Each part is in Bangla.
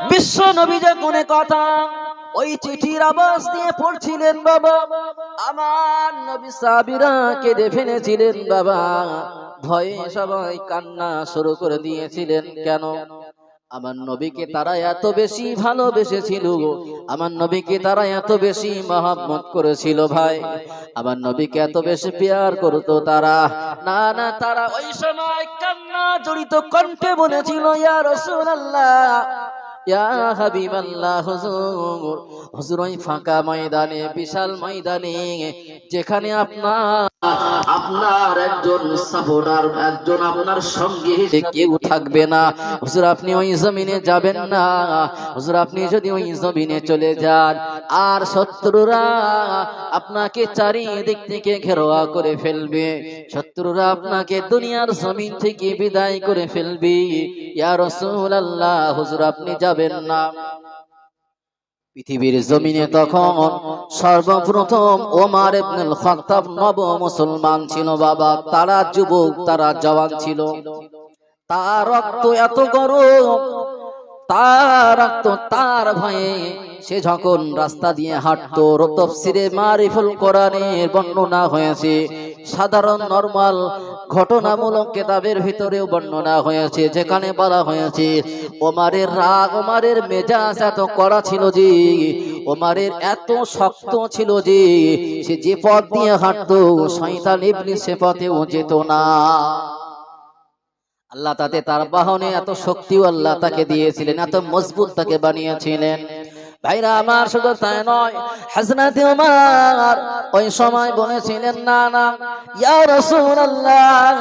বিশ্ব নবী যখন কথা ওই চিঠির আওয়াজ দিয়ে পড়ছিলেন বাবা, আমার নবী সাহাবীরা কেঁদে ফেলেছিলেন বাবা, ভয়ে সবাই কান্না শুরু করে দিয়েছিলেন। কেন? আমার নবীকে তারা এত বেশি ভালোবেসেছিল, আমার নবীকে তারা এত বেশি মহব্বত করেছিল ভাই, আমার নবীকে এত বেশি প্যার করতো তারা। না না, তারা ওই সময় কান্না জড়িত কণ্ঠে বলেছিল, ইয়া রাসূলুল্লাহ, ইয়া হাবিবাল্লাহ, হুজুর, হুজুর ওই ফাঁকা ময়দানে, বিশাল ময়দানে, যেখানে আপনার একজন সাপোর্টার, একজন আপনার সঙ্গী কেউ থাকবে না, হুজুর আপনি ওই জমিনে যাবেন না। হুজুর আপনি যদি ওই জমিনে চলে যান, আর শত্রুরা আপনাকে চারিদিক থেকে ঘেরাও করে ফেলবে, শত্রুরা আপনাকে দুনিয়ার জমিন থেকে বিদায় করে ফেলবে। ইয়া রাসূলুল্লাহ, হুজুর আপনি যাবেন না। পৃথিবীর জমিনে তখন সর্বপ্রথম ওমর ইবনুল খাত্তাব নব মুসলমান ছিল বাবা। তারা যুবক, তারা জওয়ান ছিল, তার রক্ত এত গরম, তার রক্ত, তার ভয়ে সে যখন রাস্তা দিয়ে হাঁটতো, তাফসীরে মারিফুল কোরআনের বর্ণনা হয়েছে, সাধারণ নরমাল ঘটনামূলক কিতাবের ভিতরেও বর্ণনা হয়েছে, যেখানে বলা হয়েছে ওমরের রাগ, ওমরের মেজাজ এত কড়া ছিল যে, ওমরের এত শক্ত ছিল যে, সে যে পথ দিয়ে হাঁটতো শয়তান ইবলিস সে পথেও যেত না। আল্লাহ তাতে তার বাহনে এত শক্তিও আল্লাহ তাকে দিয়েছিলেন, এত মজবুত তাকে বানিয়েছিলেন। ভাইরা আমার, শুধু তাই নয়, হযরত ওমর ওই সময় বলেছিলেন, না না, ইয়া রাসূলুল্লাহ,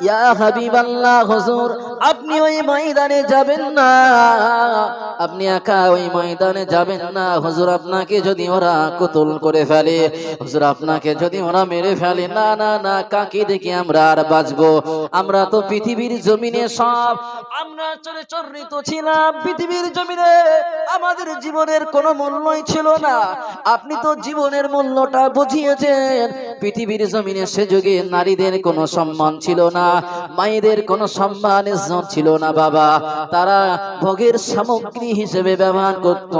ইয়া হাবিবাল্লাহ, হুজুর আপনি ওই ময়দানে যাবেন না, আপনি একা ওই ময়দানে যাবেন না। হুজুর আপনাকে যদি ওরা কতল করে ফেলে, হুজুর আপনাকে যদি ওরা মেরে ফেলে, না না না, কাকে দেখে আমরা আর বাঁচবো? আমরা তো পৃথিবীর জমিনে সব আমরা চরিত ছিলাম, পৃথিবীর জমিনে আমাদের জীবনের কোনো মূল্যই ছিল না। আপনি তো জীবনের মূল্যটা বুঝিয়েছেন। পৃথিবীর জমিনে সে যুগে নারীদের কোনো সম্মান ছিল না, মায়েদের কোনো সম্মান ইজ্জত ছিল না বাবা, তারা ভোগের সামগ্রী হিসেবে ব্যবহার করত।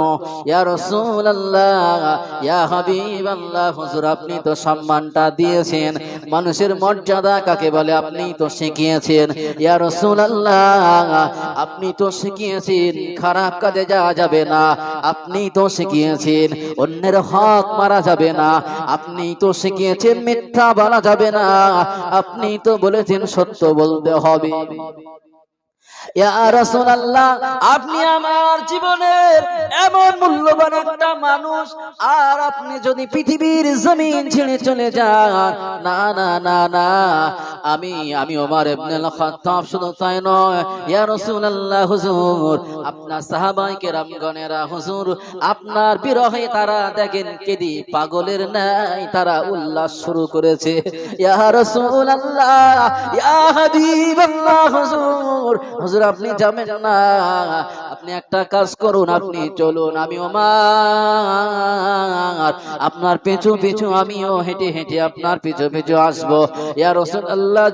ইয়া রাসূলুল্লাহ, ইয়া হাবিবাল্লাহ, হুজুর আপনি তো সম্মানটা দিয়েছেন, মানুষের মর্যাদা কাকে বলে আপনি তো শিখিয়েছেন। ইয়া রাসূলুল্লাহ, আপনি তো শিখিয়েছেন খারাপ কাজে যাওয়া যাবে না, আপনি তো শিখিয়েছেন অন্যের হক মারা যাবে না, আপনি তো শিখিয়েছেন মিথ্যা বলা যাবে না, আপনি তো বলেছেন সত্য বলতে হবে। ইয়া রাসূলুল্লাহ, আপনি আমার জীবনের এমন মূল্যবান একটা মানুষ, আর আপনি যদি পৃথিবীর জমিন ছেড়ে চলে যান, না না না না, আমি ওমর ইবনুল খাত্তাব, শুধু তাই নয়, ইয়া রাসূলুল্লাহ, হুজুর আপনার সাহাবায়ে কেরামগণেরা হুজুর আপনার বিরহে তারা দেখেন কেঁদে পাগলের ন্যায় তারা উল্লাস শুরু করেছে। ইয়া রাসূলুল্লাহ, ইয়া হাবিবাল্লাহ, হুজুর আপনি যাবেন না, আপনি একটা কাজ করুন, আপনি চলুন, আমি ওমর আপনার পিছু পিছু আমিও হেঁটে হেঁটে আপনার পিছু পিছু আসবো। ইয়া রাসূলুল্লাহ,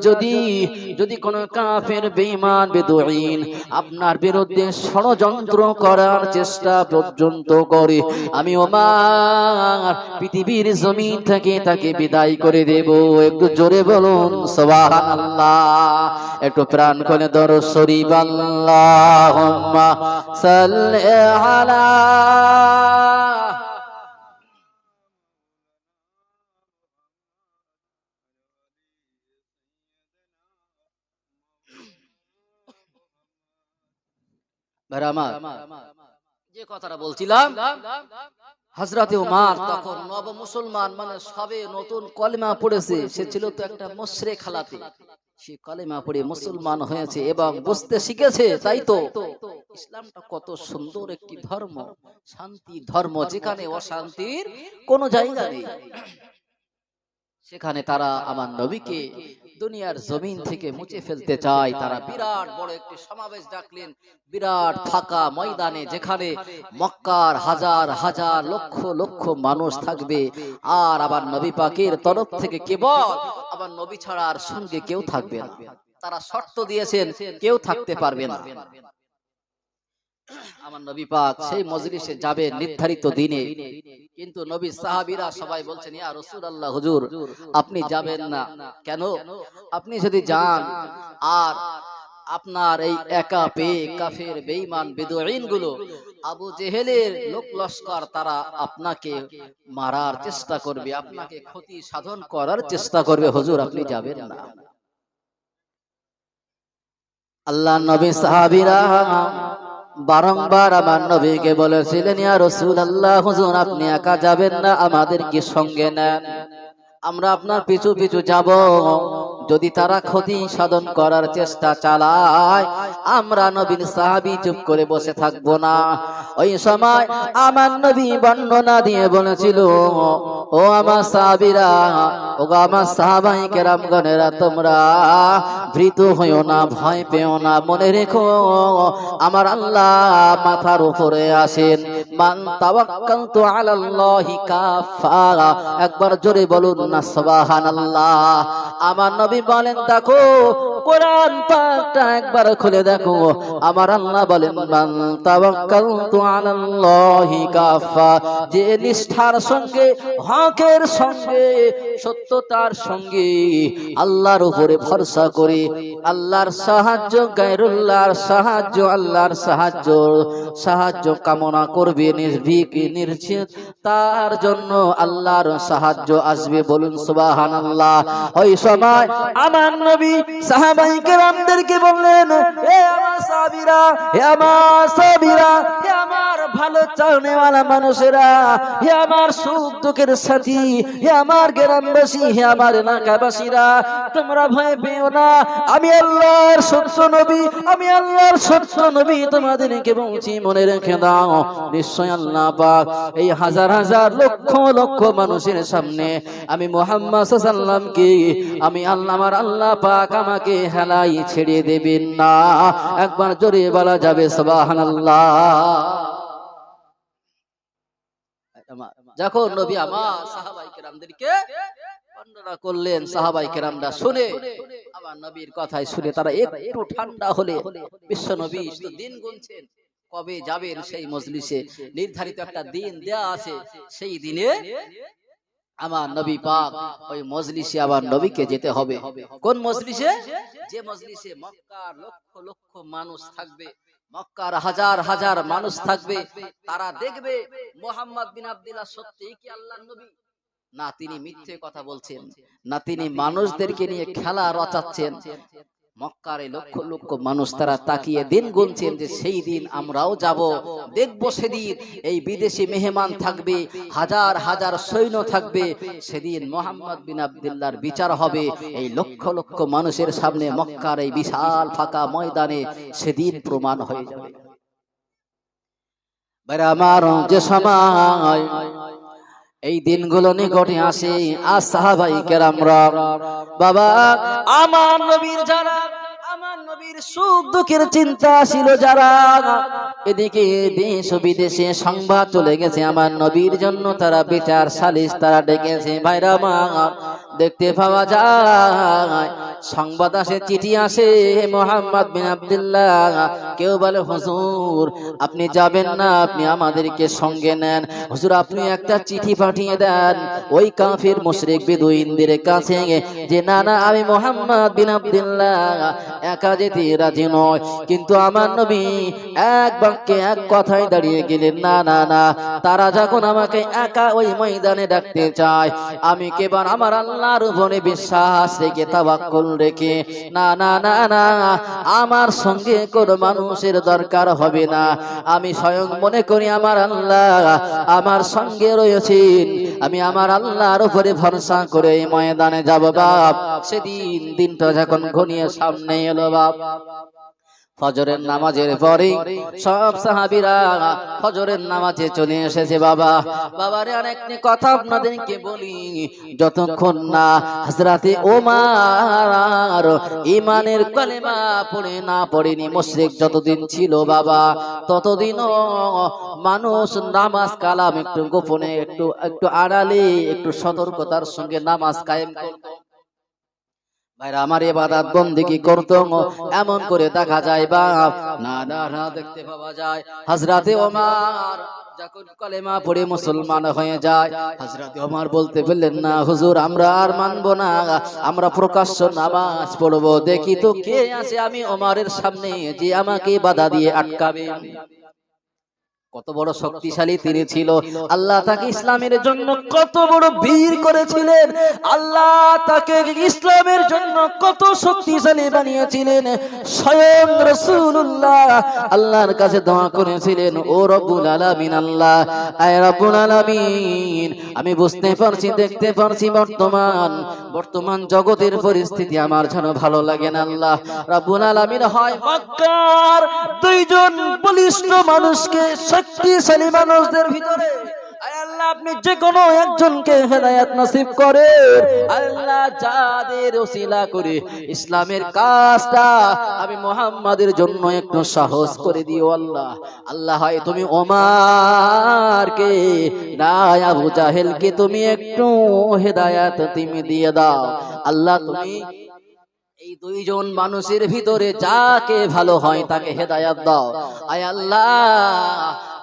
যদি কোন কাফের বেঈমান বেদুইন আপনার বিরুদ্ধে ষড়যন্ত্র করার চেষ্টা পর্যন্ত করে, আমি ওমর পৃথিবীর জমিন থেকে তাকে বিদায় করে দেব। একটু জোরে বলুন সুবহানাল্লাহ, একটু প্রাণ খুলে দরুদ শরীফ, আল্লাহুম্মা সাল্লি আলা। যে কথাটা বলছিলাম, হযরত ওমর তখন নব মুসলমান, মানে সবে নতুন কলেমা পড়েছে, সে ছিল তো একটা মুশরিক হালাতে, সে কলেমা পড়ে মুসলমান হয়েছে এবং বুঝতে শিখেছে। তাই তো ইসলামটা কত সুন্দর একটি ধর্ম, শান্তি ধর্ম, যেখানে অশান্তির কোনো জায়গা নেই। সেখানে তারা আমার নবীকে দুনিয়ার জমিন থেকে মুছে ফেলতে চায়। তারা বিরাট বড় একটি সমাবেশ ডাকলেন, বিরাট ফাঁকা ময়দানে, যেখানে মক্কার হাজার হাজার লক্ষ লক্ষ মানুষ থাকবে, আর আবার নবী পাকের তরফ থেকে কেবল আবার নবী ছাড়া আর সঙ্গে কেউ থাকবে না। তারা শর্ত দিয়েছেন, কেউ থাকতে পারবে না। আমার নবী পাক সেই মজলিসে যাবে নির্ধারিত দিনে, কিন্তু নবী সাহাবীরা সবাই বলছেন ইয়া রাসূলুল্লাহ, হুজুর আপনি যাবেন না কেন? আপনি যদি যান আর আপনার এই একা পেয়ে কাফের বেঈমান বেদুইন গুলো আবু জেহেলের লোক লস্কর তারা আপনাকে মারার চেষ্টা করবে, আপনাকে ক্ষতি সাধন করার চেষ্টা করবে, হুজুর আপনি যাবেন না। আল্লাহ নবী সাহাবীরা বারংবার আমার নবীকে বলেছিলেন ইয়া রাসূলুল্লাহ, হুজুর আপনি একা যাবেন না, আমাদেরকে সঙ্গে নেন, আমরা আপনার পিছু পিছু যাব। যদি তারা ক্ষতি সাধন করার চেষ্টা চালায় আমরা নবীর সাহাবী চুপ করে বসে থাকবো না। ওই সময় আমার নবী বর্ণনা দিয়ে বলেছিল, ও আমার সাহাবীরা, ও আমার সাহাবায়ে কেরামগণেরা, তোমরা ভীত হইও না, ভয় পেও না, মনে রেখো আমার আল্লাহ মাথার উপরে আছেন। মান তাওয়াক্কালতু আলাল্লাহি কাফা, একবার জোরে বলুন না সুবহানাল্লাহ। আমার নবী বলেন, দেখো কোরআন পাকটা একবার খুলে দেখো, আমার আল্লাহ বলেন মান তাওয়াক্কালতু আলাল্লাহি কাফা, যে নিষ্ঠার সঙ্গে, হকের সঙ্গে, সত্যতার সঙ্গে আল্লাহর উপরে ভরসা করে আল্লাহর সাহায্য, গায়রুল্লাহর সাহায্য, আল্লাহর সাহায্য কামনা করবে নির্ভীক নির্ছিত, তার জন্য আল্লাহর সাহায্য আসবে। বলুন সুবহানাল্লাহ। ওই সময় আমার নবী সাহাবায়ে কেরামদেরকে বললেন, হে আমার সাহাবীরা, হে আমার সাহাবীরা, হে আমার ভালো চাওনেওয়ালা মানুষেরা, হে আমার সুখ দুঃখের সাথী, হে আমার গ্রামবাসী, হে আমার এলাকাবাসীরা, তোমরা ভয় পেও না, আমি আল্লাহর সত্য নবী, আমি আল্লাহর সত্য নবী তোমাদেরকে বলছি, মনে রেখে দাও, নিশ্চয় আল্লাহ পাক এই হাজার হাজার লক্ষ লক্ষ মানুষের সামনে আমি মুহাম্মদ সাল্লাল্লাহু আলাইহি ওয়াসাল্লামকে, আমি আল্লাহ, আমার আল্লাহ পাক আমাকে হেলাই ছেড়ে দেবেন না। একবার জোরে বলা যাবে সুবহানাল্লাহ। যখন নবী আমার সাহাবায়ে কেরামদেরকে বর্ণনা করলেন, সাহাবায়ে কেরামরা শুনে আমার নবীর কথাই শুনে তারা একটু ঠান্ডা হলে, বিশ্ব নবী তো দিন গুনছেন কবে যাবেন সেই মজলিসে, নির্ধারিত একটা দিন দেয়া আছে, সেই দিনে আমার নবী পাক ওই মজলিসে আবার নবীকে যেতে হবে। কোন মজলিসে? যে মজলিসে মক্কার লক্ষ লক্ষ মানুষ থাকবে, মক্কার হাজার হাজার মানুষ থাকবে, তারা দেখবে মুহাম্মদ বিন আব্দুল্লাহ সত্যিই কি আল্লাহর নবী, না তিনি মিথ্যে কথা বলছেন, না তিনি মানুষদেরকে নিয়ে খেলা রচাচ্ছেন। মক্কার লক্ষ লক্ষ মানুষ তারা তাকিয়ে দিন গুনছেন যে সেই দিন আমরাও যাব, দেখব সেদিন এই বিদেশি মেহমান থাকবে, হাজার হাজার সৈন্য থাকবে, সেদিন মুহাম্মদ বিন আব্দুল্লাহর বিচার হবে এই লক্ষ লক্ষ মানুষের সামনে, মক্কার এই বিশাল ফাঁকা ময়দানে সেদিন প্রমাণ হয়ে যাবে। ভাইরা আমার, যে সময় এই দিনগুলো নিকটে আসে, আর সাহাবায়ে কেরামরা, বাবা আমার নবীর যারা, আমার নবীর সুখ দুঃখের চিন্তা ছিল যারা, এদিকে দেশ ও বিদেশে সংবাদ চলে গেছে আমার নবীর জন্য, তারা বিচার সালিশ তারা ডেকেছে। ভাইরা আমার, দেখতে পাওয়া যায় সংবাদ আসে, চিঠি আসে, মুহাম্মদ বিন আব্দুল্লাহ, কেউ বলে হুজুর আপনি যাবেন না, আপনি আমাদেরকে সঙ্গে নেন, হুজুর আপনি একটা চিঠি পাঠিয়ে দেন ওই কাফির মুশরিক বেদুইনদের কাছে যে না না, আমি মুহাম্মদ বিন আব্দুল্লাহ একা যেতে রাজি নয়। কিন্তু আমার নবী এক বাক্যে এক কথায় দাঁড়িয়ে গেলেন, না না না, তারা যখন আমাকে একা ওই ময়দানে ডাকতে চায়, আমি কেবল আমার আল্লাহর উপরে বিশ্বাস রেখে, তাওয়াক্কুল রেখে, না না না না, আমার সঙ্গে কোনো মানুষের দরকার হবে না, আমি স্বয়ং মনে করি আমার আল্লাহ আমার সঙ্গে রয়েছেন, আমি আমার আল্লাহর উপরে ভরসা করে এই ময়দানে যাব বাপ। সেদিন দিনটা যখন ঘনিয়ে সামনে এলো বাপ, ফজরের নামাজের পরে সব সাহাবীরা ফজরের নামাজে চলে এসেছে। বাবা বাবারে আরেকটি কথা আপনাদেরকে বলি, যতক্ষণ না হযরতে ওমর ঈমানের কালেমা পড়ে না পড়েনি, মুশরিক যতদিন ছিল বাবা, ততদিনও মানুষ নামাজ কালাম একটু গোপনে, একটু আড়ালে, একটু সতর্কতার সঙ্গে নামাজ কায়েম করত। ভাইরা আমার ইবাদত বন্দেগী করতো এমন করে দেখা যায় বাপ না না না দেখতে পাওয়া যায় হযরতে ওমর যখন কলেমা পড়ে মুসলমান হয়ে যায় হযরতে ওমর বলতে বললেন না হুজুর আমরা আর মানবো না, আমরা প্রকাশ্য নামাজ পড়বো, দেখি তো কে আছে আমি ওমরের সামনে যে আমাকে বাধা দিয়ে আটকাবে। কত বড় শক্তিশালী তিনি ছিল, আল্লাহ তাকে ইসলামের জন্য কত বড় বীর করেছিলেন, আল্লাহ তাকে ইসলামের জন্য কত শক্তিশালী বানিয়েছিলেন। স্বয়ং রাসূলুল্লাহ আল্লাহর কাছে দোয়া করেছিলেন, ও রব্বুল আলামিন, আল্লাহ আয় রব্বুল আলামিন, আমি বুঝতে পারছি দেখতে পারছি বর্তমান জগতের পরিস্থিতি আমার যেন ভালো লাগে না। আল্লাহ রব্বুল আলামিন হয় মক্কার দুইজন বলিষ্ঠ মানুষকে, শক্তিশালী মানুষদের ভিতরে আল্লাহ আপনি যে কোনো একজনকে হেদায়েত নসিব করেন। আল্লাহ যাদের ওসিলা করে ইসলামের কাজটা আমি মুহাম্মাদের জন্য একটু সাহস করে দিও আল্লাহ। আল্লাহ হয় তুমি ওমরকে না আবু জাহেলকে তুমি একটু হেদায়েত তুমি দিয়ে দাও আল্লাহ। তুমি এই দুইজন মানুষের ভিতরে যাকে ভালো হয় তাকে হেদায়েত দাও আয় আল্লাহ।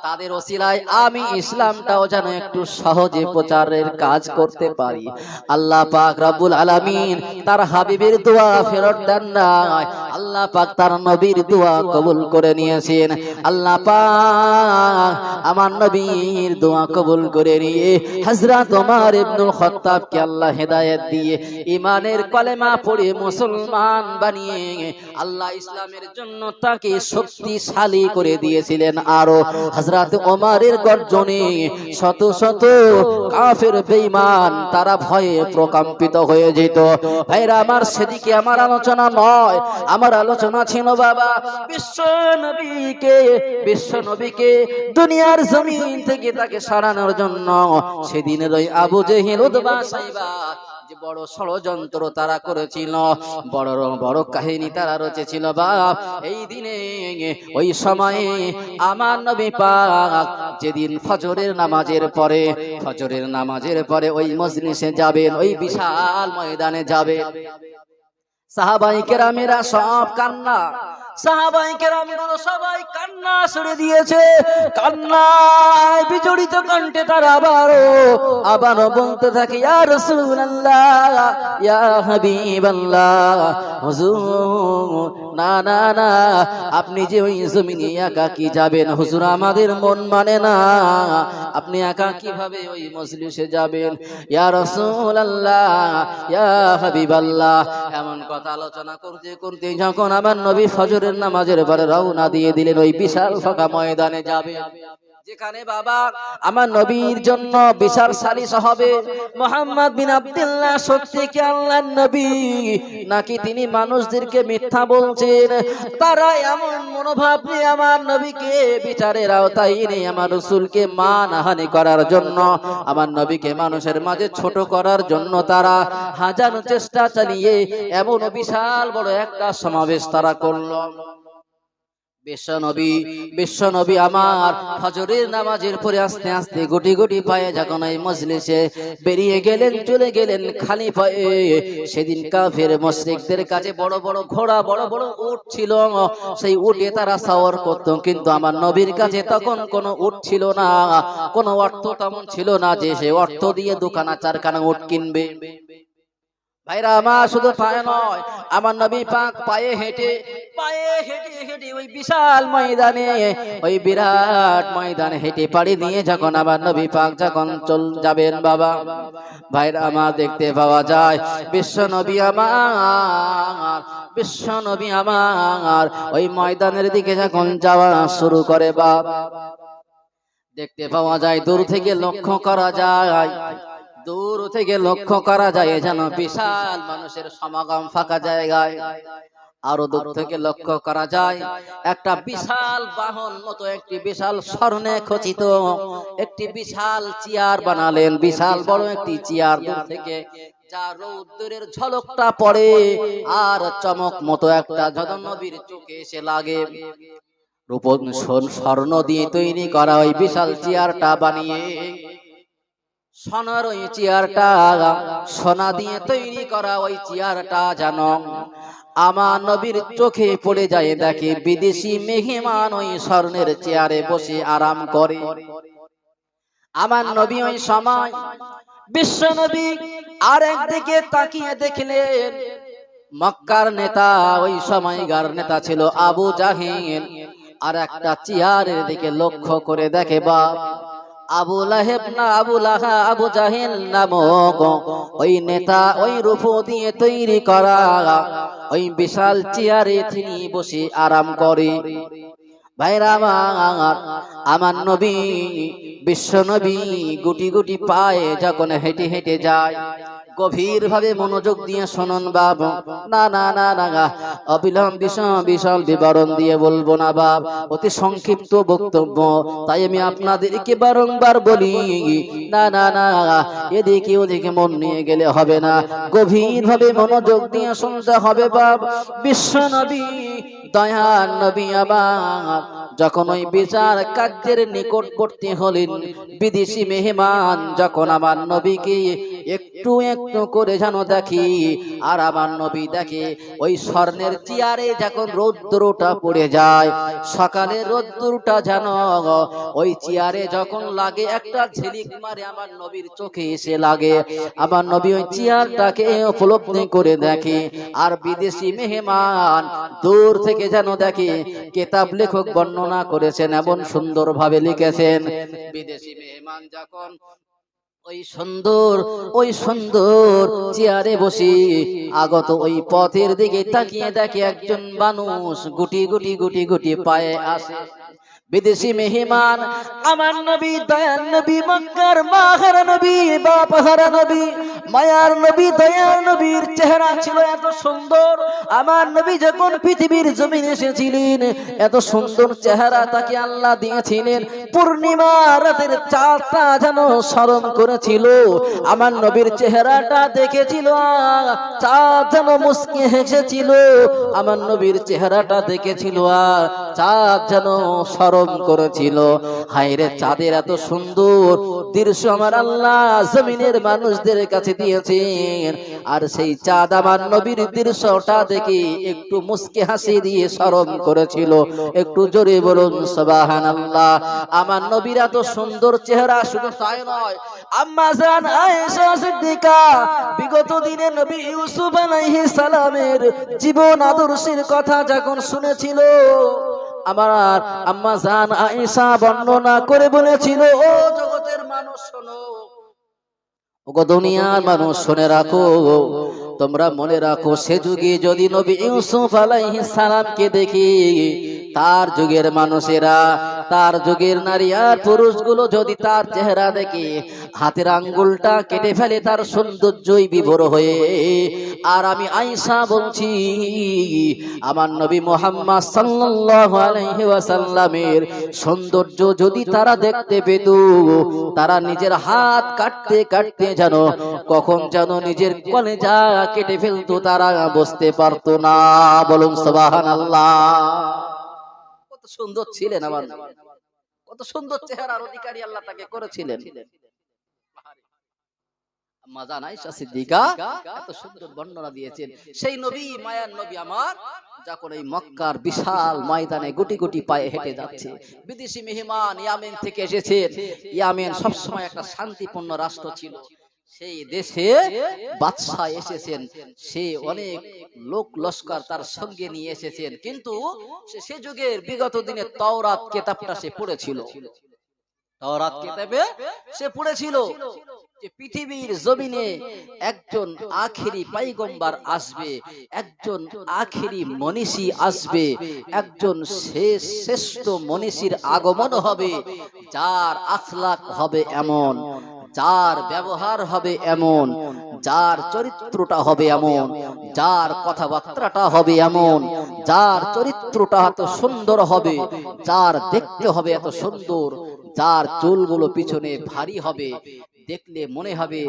তাদের ওসিলায় আমি ইসলামটাও যেন একটু সহজে প্রচারের কাজ করতে পারি। আল্লাহ পাক রব্বুল আলামিন তার হাবিবের দোয়া ফেরত দেন নাই, আল্লাহ পাক তার নবীর দোয়া কবুল করে নিয়েছেন। আল্লাহ পাক আমার নবীর দোয়া কবুল করে নিয়ে হযরত ওমর ইবনুল খাত্তাবকে আল্লাহ হেদায়েত দিয়ে ঈমানের কলেমা পড়ে মুসলমান বানিয়ে আল্লাহ ইসলামের জন্য তাকে শক্তিশালী করে দিয়েছিলেন। আরো হযরত ওমরের গর্জনে শত শত কাফের বেঈমান তারা ভয়ে প্রকম্পিত হয়ে যেত। ভাইরা আমার, সেদিকে আমার আলোচনা নয়, আমার আলোচনা ছিল বাবা বিশ্ব নবীকে দুনিয়ার জমিন থেকে তাকে সরানোর জন্য সেদিনের ওই আবু জেহেল উতবা সাইবা যে বড় ষড়যন্ত্র তারা করেছিল, বড় বড় কাহিনী তারা রচেছিল বাপ। এই দিনে ওই সময়ে আমার নবী পাক যেদিন ফজরের নামাজের পরে ওই মজলিসে যাবেন, ওই বিশাল ময়দানে যাবেন, সাহাবায়ে কেরামেরা সব কান্না, সাহাবায়ে কেরামগুলো সবাই কান্না ছেড়ে দিয়েছে, কান্নায় বিজড়িত কণ্ঠে তারা আবারও বলতে থাকে, ইয়া রাসূলুল্লাহ, ইয়া হাবিবাল্লাহ, হুজুর না না না, আপনি যে ওই জমিনে একা কি যাবেন হুজুর, আমাদের মন মানে না, আপনি একা কিভাবে ওই মজলিসে যাবেন, ইয়া রাসূলুল্লাহ, ইয়া হাবিবাল্লাহ। এমন কথা আলোচনা করতে করতে যখন আমার নবী ফজরের নামাজের পরে রওনা দিয়ে দিলেন ওই বিশাল ফাঁকা ময়দানে যাবে, যেখানে বাবা আমার নবীর জন্য বিশাল সালিশ হবে। মুহাম্মদ বিন আব্দুল্লাহ সত্যি কি আল্লাহর নবী নাকি তিনি মানুষদেরকে মিথ্যা বলছেন? তারা এমন মনোভাব নিয়ে আমার নবীকে বিচারের আওতায় এনে আমার রাসূলকে মানহানি করার জন্য, আমার নবীকে মানুষের মাঝে ছোট করার জন্য তারা হাজারো চেষ্টা চালিয়ে এমন বিশাল বড় একটা সমাবেশ তারা করলো। বিশ্বনবী আমার ফজরের নামাজের পরে আস্তে আস্তে গুটি গুটি পায়ে যখন এই মজলিসে বেরিয়ে গেলেন, চলে গেলেন খালি পায়ে। সেদিন কাফের মুশরিকদের কাছে বড় বড় ঘোড়া, বড় বড় উট ছিল, সেই উটে তারা সওয়ার করত, কিন্তু আমার নবীর কাছে তখন কোনো উট ছিল না, কোনো অর্থ তেমন ছিল না যে সে অর্থ দিয়ে দুখানা চারখানা উট কিনবে। ভাইরা আমার, শুধু পায়ে নয়, আমার নবী পাক পায়ে হেঁটে ওই বিশাল ময়দানে, ওই বিরাট ময়দানে হেঁটে পাড়ি দিয়ে যখন আমার নবী পাক যখন যাবেন বাবা, ভাইরা আমার দেখতে পাওয়া যায় বিশ্ব নবী আমার ওই ময়দানের দিকে যখন যাওয়া শুরু করে বাপ, দেখতে পাওয়া যায় দূর থেকে লক্ষ্য করা যায় যেন বিশাল মানুষের সমাগম ফাঁকা জায়গায়। আরো দূর থেকে লক্ষ্য করা যায় একটা বিশাল বাহন মতো, একটি বিশাল স্বর্ণে খচিত একটি বিশাল চেয়ার বানালেন, বিশাল বড় একটি চেয়ার দূর থেকে যার রৌদ্রের ঝলকটা পড়ে আর চমক মতো একটা যখন নবীর চোখে এসে লাগে। রূপন স্বর্ণ দিয়ে তৈরি করা ওই বিশাল চেয়ারটা বানিয়ে সোনার ওই চেয়ারটা, সোনা দিয়ে তৈরি করা ওই চেয়ারটা জানো আমার নবীর চোখে পড়ে যায়, দেখে বিদেশি মেহমান ওই স্বর্ণের চেয়ারে বসে আরাম করে। আমার নবী ওই সময় বিশ্ব নবী আর একদিকে তাকিয়ে দেখলেন মক্কার নেতা, ওই সময়কার নেতা ছিল আবু জাহেল, আর একটা চেয়ারের দিকে লক্ষ্য করে দেখে বাপ আবু লাহেব না আবু জাহেল নামক ওই নেতা ওই রূপো দিয়ে তৈরি করা ওই বিশাল চেয়ারে তিনি বসে আরাম করে। ভাইরা আমার নবী বিশ্ব নবী গুটি গুটি পায়ে যখন হেঁটে হেঁটে যায়, গভীর ভাবে মনোযোগ দিয়ে শুনুন বাবা, না না না না অবিলম্ব বিশাল বিবরণ দিয়ে বলবো না বাপ, অতি সংক্ষিপ্ত বক্তব্য, তাই আমি আপনাদেরকে বারংবার বলি না না না এদিকে ওদিকে মন নিয়ে গেলে হবে না, গভীর ভাবে মনোযোগ দিয়ে শুনতে হবে বাপ। বিশ্ব নবী দয়ার নবী আমার যখন ওই বিচার কার্যের নিকটবর্তী হলেন, বিদেশি মেহমান যখন আমার নবীকে একটু একটু করে যেন দেখি, আর আমার নবী দেখে ওই স্বর্ণের চেয়ারে যখন রৌদ্রটা পড়ে যায়, সকালে রৌদ্রটা যেন ওই চেয়ারে যখন লাগে একটা ঝিলিক মারে আমার নবীর চোখে এসে লাগে। আমার নবী ওই চেয়ারটাকে উপলব্ধি করে দেখে, আর বিদেশি মেহমান দূর থেকে যেন দেখে। কিতাব লেখক বর্ণনা করেছেন, এমন সুন্দর ভাবে লিখেছেন, বিদেশি মেহমান যখন ওই সুন্দর চেয়ারে বসে আগত ওই পথের দিকে তাকিয়ে দেখে একজন মানুষ গুটি গুটি গুটি গুটি পায়ে আসে। বিদেশি মেহমান আমার নবী দয়ার নবী মক্কার মাহার নবী বাপহারা নবী মায়ার নবী দয়ার নবীর চেহারা ছিল এত সুন্দর। আমার নবী যখন পৃথিবীর জমিনে এসেছিলেন এত সুন্দর চেহারা তাকে আল্লাহ দিয়েছিলেন। পূর্ণিমা রাতের চাঁদটা যেন স্মরণ করেছিল, আমার নবীর চেহারাটা দেখেছিল, চাঁদ যেন মুস্কি হেসেছিল, আমার নবীর চেহারাটা দেখেছিল, আর চাঁদ যেন স্মরণ করেছিল। হায়রে চাঁদের এত সুন্দর দৃশ্য আমার আল্লাহ জমিনের মানুষদের কাছে দিয়েছেন, আর সেই চাঁদ আমার নবীর দৃশ্যটা দেখে একটু মুস্কি হাসি দিয়ে স্মরণ করেছিল। একটু জোরে বলুন সুবহানাল্লাহ। আমার নবীর এত সুন্দর চেহারা, শুধু তাই নয়, আম্মা জান আয়েশা সিদ্দিকা বিগত দিনে নবী ইউসুফ আলাইহিস সালামের জীবন আদর্শের কথা যখন শুনেছিল, আমার আম্মা জান আয়েশা বর্ণনা করে বলেছিল, ও জগতের মানুষ শোনো, ও দুনিয়ার মানুষ শুনে রাখো, তোমরা মনে রাখো সে যুগে যদি নবী ইউসুফ আলাইহিস সালামকে দেখি, তার যুগের মানুষেরা, তার যুগের নারী আর পুরুষগুলো যদি তার চেহারা দেখে হাতের আঙ্গুলটা কেটে ফেলে তার সৌন্দর্যই বিভোর হয়ে। আর আমি আয়েশা বলছি, আমার নবী মুহাম্মদ সাল্লাল্লাহু আলাইহি ওয়াসাল্লামের সৌন্দর্য যদি তারা দেখতে পেত, তারা নিজের হাত কাটতে কাটতে যেন কখন যেন নিজের কলেজা কেটে ফেলতো, তারা বুঝতে পারতো না। বলুন সুবহানাল্লাহ। কত সুন্দর ছিলেন আমার, কত সুন্দর চেহারার অধিকারী আল্লাহ তাকে করেছিলেন। আম্মা জান আয়েশা সিদ্দিকা এত সুন্দর বর্ণনা দিয়েছেন। সেই নবী মায়ার নবী আমার যখন এই মক্কার বিশাল ময়দানে গুটি গুটি পায়ে হেঁটে যাচ্ছে, বিদেশি মেহমান ইয়ামেন থেকে এসেছেন। ইয়ামেন সবসময় একটা শান্তিপূর্ণ রাষ্ট্র ছিল, সেই দেশে বাদশা এসেছেন, সে অনেক লোক লস্কর তার সঙ্গে নিয়ে এসেছেন, কিন্তু সে যুগের বিগত দিনে তাওরাত কিতাবটা সে পড়েছিল, তাওরাত কিতাবে সে পড়েছিল যে পৃথিবীর জমিনে একজন আখেরি পয়গম্বর আসবে, একজন আখেরি মনীষী আসবে, একজন শ্রেষ্ঠ মনীষীর আগমন হবে, যার আখলাক হবে এমন, যার ব্যবহার হবে এমন, যার চরিত্রটা হবে এমন, যার কথাবার্তাটা হবে এমন, যার চরিত্রটা এত সুন্দর হবে, যার দেখতে হবে এত সুন্দর, যার চুলগুলো পিছনে ভারী হবে, দেখলে মনে হবে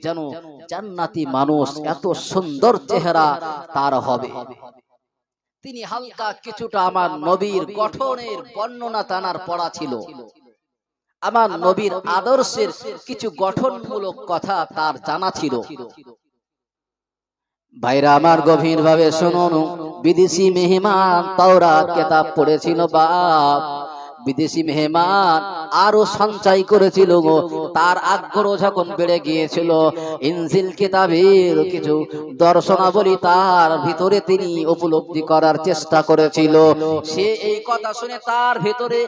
যেন জান্নাতি মানুষ, এত সুন্দর চেহারা তার হবে। তিনি হালকা কিছুটা আমার নবীর গঠনের বর্ণনা তানার পড়া ছিল। আমার নবীর আদর্শের কিছু গঠনমূলক কথা তার জানা ছিল। ভাইরা আমার গভীর ভাবে শুনুন, বিদেশি মেহমান তাওরাত কিতাব পড়েছিল বাপ, বিদেশি মেহমান আরো সঞ্চয় করেছিল, তার আগ্রহ যখন বেড়ে গিয়েছিল ইনজিল কিতাবের কিছু দর্শনাবলী তার ভিতরে তিনি উপলব্ধি করার চেষ্টা করেছিল। সে এই কথা শুনে তার ভিতরে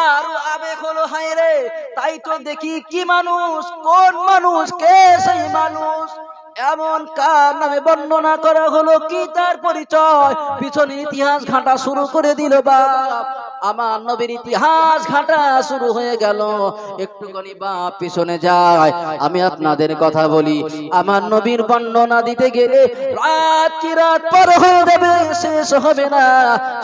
আরো আবেগ হলো, হায় রে তাই তো দেখি কি মানুষ, কোন মানুষ, কে সেই মানুষ, এমন কার নামে বর্ণনা করা হলো, কি তার পরিচয়, পিছনে ইতিহাস ঘাঁটা শুরু করে দিল বাপ। আমার নবীর ইতিহাস ঘাঁটা শুরু হয়ে গেল। একটুখানি বাপ পিছনে যায়, আমি আপনাদের কথা বলি, আমার নবীর বর্ণনা দিতে গেলে রাত কি রাত পার হয়ে যাবে, শেষ হবে না।